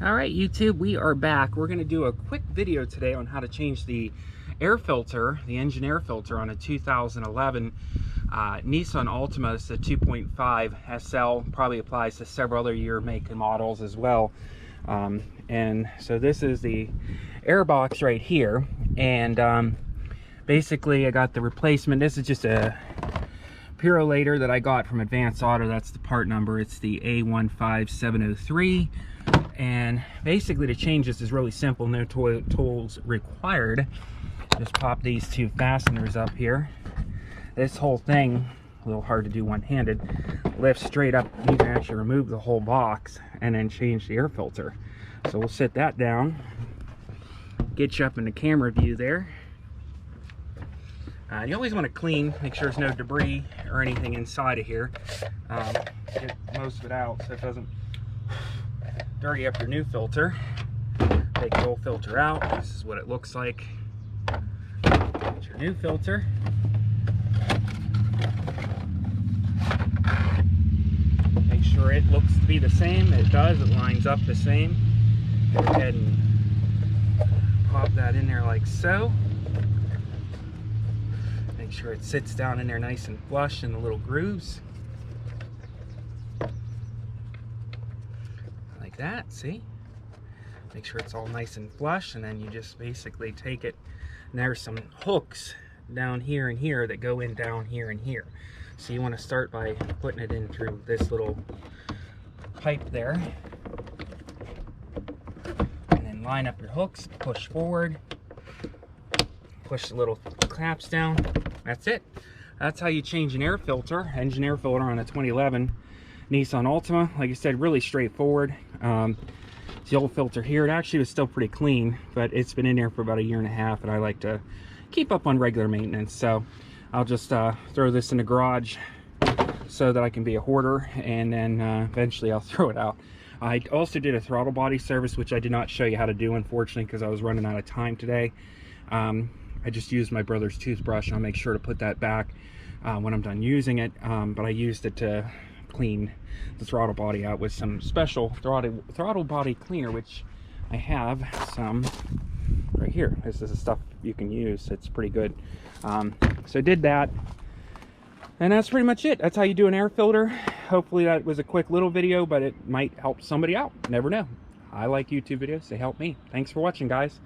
All right, YouTube, we are back. We're going to do a quick video today on how to change the air filter, the engine air filter on a 2011 Nissan Altima. It's a 2.5 SL, probably applies to several other year make and models as well. And so this is the air box right here. And basically I got the replacement. This is just a purolator that I got from Advanced Auto. That's the part number. It's the A15703. And basically to change this is really simple, no tools required. Just pop these two fasteners up here. This whole thing, a little hard to do one-handed, lifts straight up. You can actually remove the whole box and then change the air filter. So we'll set that down, get you up in the camera view there. You always want to clean, make sure there's no debris or anything inside of here. Get most of it out so it doesn't dirty up your new filter. Take the old filter out. This is what it looks like. Get your new filter. Make sure it looks to be the same. It does. It lines up the same. Go ahead and pop that in there like so. Make sure it sits down in there nice and flush in the little grooves. Like that, see? Make sure it's all nice and flush, and then you just basically take it, and there's some hooks down here and here that go in down here and here. So you want to start by putting it in through this little pipe there, and then line up your hooks, push forward, push the little clamps down. That's it. That's how you change an air filter, engine air filter on a 2011 Nissan Altima. Like I said, really straightforward. The old filter here, it actually was still pretty clean, but it's been in there for about 1.5 years, and I like to keep up on regular maintenance. So I'll just throw this in the garage so that I can be a hoarder, and then eventually I'll throw it out. I also did a throttle body service, which I did not show you how to do, unfortunately, because I was running out of time today. I just used my brother's toothbrush. I'll make sure to put that back when I'm done using it, but I used it to clean the throttle body out with some special throttle body cleaner, which I have some right here. This is the stuff you can use. It's pretty good. So I did that, and that's pretty much it. That's how you do an air filter. Hopefully that was a quick little video, but it might help somebody out. Never know. I like YouTube videos. They help me. Thanks for watching, guys.